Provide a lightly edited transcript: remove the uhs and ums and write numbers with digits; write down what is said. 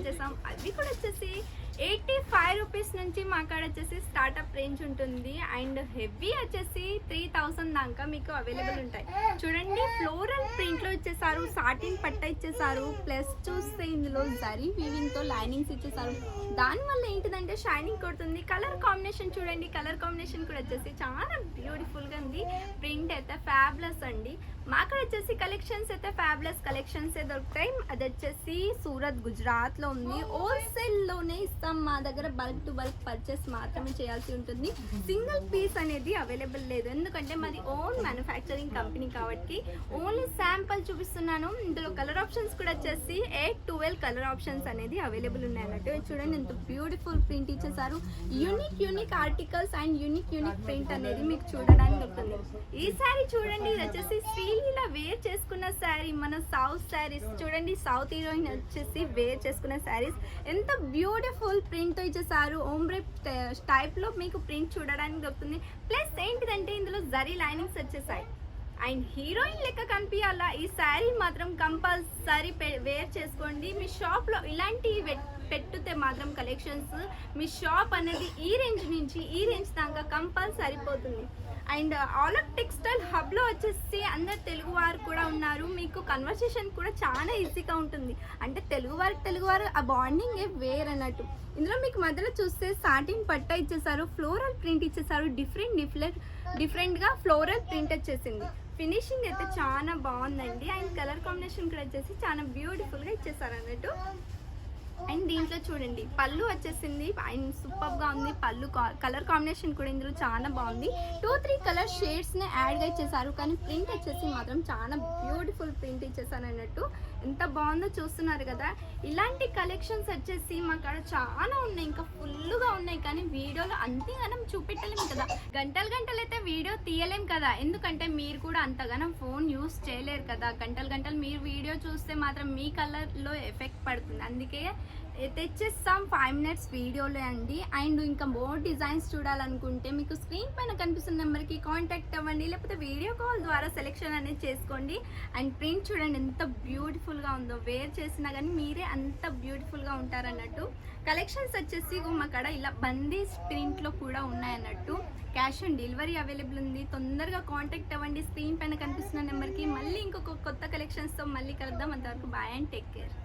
తీసుకొచ్చేసాం. అవి కూడా వచ్చేసి 85 రూపీస్ నుంచి మా కాడ వచ్చేసి స్టార్టప్ రేంజ్ ఉంటుంది. అండ్ హెవీ వచ్చేసి 3000 దాకా మీకు అవైలబుల్ ఉంటాయి. చూడండి, ఫ్లోరల్ ప్రింట్లో ఇచ్చేసారు, సాటిన్ పట్ట ఇచ్చేసారు, ప్లస్ చూస్తే ఇందులో జరీ వీవింగ్తో లైనింగ్స్ ఇచ్చేసారు. దానివల్ల ఏంటిదంటే షైనింగ్ కొడుతుంది. కలర్ కాంబినేషన్ చూడండి, కలర్ కాంబినేషన్ కూడా వచ్చేసి చాలా బ్యూటిఫుల్గా ఉంది. ప్రింట్ అయితే ఫ్యాబ్లెస్ అండి. మాకు వచ్చేసి కలెక్షన్స్ అయితే ఫ్యాబ్లెస్ కలెక్షన్స్ దొరుకుతాయి. అది వచ్చేసి సూరత్, గుజరాత్లో ఉంది. హోల్సేల్లోనే ఇస్తాం. మా దగ్గర బల్క్ టు బల్క్ పర్చేస్ మాత్రమే చేయాల్సి ఉంటుంది. సింగిల్ పీస్ అనేది అవైలబుల్ లేదు, ఎందుకంటే మాది ఓన్ మ్యానుఫ్యాక్చరింగ్ కంపెనీ కాబట్టి. ఓన్లీ శాంపుల్ చూపిస్తున్నాను. ఇందులో కలర్ ఆప్షన్స్ కూడా వచ్చేసి 8-12 కలర్ ఆప్షన్స్ అనేది అవైలబుల్ ఉన్నాయి అన్నట్టు. చూడండి ఎంత బ్యూటిఫుల్ ప్రింట్ ఇచ్చేసారు. Unique articles and unique print అనేది మీకు చూడడానికి దొరుకుతుంది. ఈ శారీ చూడండి, ఇది వచ్చేసి శ్రీలీల వేర్ చేసుకున్న శారీ. మన సౌత్ శారీస్ చూడండి, సౌత్ హీరోయిన్ వచ్చేసి వేర్ చేసుకున్న శారీస్ ఎంత బ్యూటిఫుల్ ప్రింట్తో ఇచ్చేసారు. ఓమ్బ్రే టైప్లో మీకు ప్రింట్ చూడడానికి దొరుకుతుంది. ప్లస్ ఏంటిదంటే ఇందులో జరీ లైనింగ్స్ వచ్చేసాయి. అండ్ హీరోయిన్ లెక్క కనిపించాలా ఈ శారీ మాత్రం కంపల్సరీ వేర్ చేసుకోండి. మీ షాప్లో ఇలాంటివి పెట్టుతే మాత్రం కలెక్షన్స్ మీ షాప్ అనేది ఈ రేంజ్ నుంచి ఈ రేంజ్ దాకా కంపల్సరీ సరిపోతుంది. అండ్ ఆల్ ఆఫ్ టెక్స్టైల్ హబ్లో వచ్చేసి అందరు తెలుగువారు కూడా ఉన్నారు. మీకు కన్వర్సేషన్ కూడా చాలా ఈజీగా ఉంటుంది. అంటే తెలుగువారు ఆ బాండింగే వేర్ అన్నట్టు. ఇందులో మీకు మధ్యలో చూస్తే సాటిన్ పట్ట ఇచ్చేసారు, ఫ్లోరల్ ప్రింట్ ఇచ్చేసారు. డిఫరెంట్గా ఫ్లోరల్ ప్రింట్ వచ్చేసింది. ఫినిషింగ్ అయితే చాలా బాగుందండి. అండ్ కలర్ కాంబినేషన్ కూడా వచ్చేసి చాలా బ్యూటిఫుల్గా ఇచ్చేసారు అన్నట్టు. అండ్ దీంట్లో చూడండి పళ్ళు వచ్చేసింది. అండ్ సూపర్గా ఉంది పళ్ళు. కలర్ కాంబినేషన్ కూడా ఇందులో చాలా బాగుంది. 2-3 కలర్ షేడ్స్ని యాడ్గా ఇచ్చేసారు. కానీ ప్రింట్ వచ్చేసి మాత్రం చాలా బ్యూటిఫుల్ ప్రింట్ ఇచ్చేసాను అన్నట్టు. ఎంత బాగుందో చూస్తున్నారు కదా. ఇలాంటి కలెక్షన్స్ వచ్చేసి మా కాడ చాలా ఉన్నాయి, ఇంకా ఫుల్గా ఉన్నాయి. కానీ వీడియోలో అంతగానం చూపెట్టలేము కదా, గంటలు అయితే వీడియో తీయలేం కదా. ఎందుకంటే మీరు కూడా అంతగానం ఫోన్ యూస్ చేయలేరు కదా. గంటలు మీరు వీడియో చూస్తే మాత్రం మీ కలర్లో ఎఫెక్ట్ పడుతుంది. అందుకే తెచ్చేస్తాం 5 minutes వీడియోలో అండి. అండ్ ఇంకా మోర్ డిజైన్స్ చూడాలనుకుంటే మీకు స్క్రీన్ పైన కనిపిస్తున్న నెంబర్కి కాంటాక్ట్ అవ్వండి, లేకపోతే వీడియో కాల్ ద్వారా సెలెక్షన్ అనేది చేసుకోండి. అండ్ ప్రింట్ చూడండి ఎంత బ్యూటిఫుల్గా ఉందో. వేర్ చేసినా కానీ మీరే అంత బ్యూటిఫుల్గా ఉంటారన్నట్టు. కలెక్షన్స్ వచ్చేసి మా కాడ ఇలా బందీ ప్రింట్లో కూడా ఉన్నాయన్నట్టు. క్యాష్ ఆన్ డెలివరీ అవైలబుల్ ఉంది. తొందరగా కాంటాక్ట్ అవ్వండి స్క్రీన్ పైన కనిపిస్తున్న నెంబర్కి. మళ్ళీ ఇంకొక కొత్త కలెక్షన్స్తో మళ్ళీ కలుద్దాం. అంతవరకు బాయ్ అండ్ టేక్ కేర్.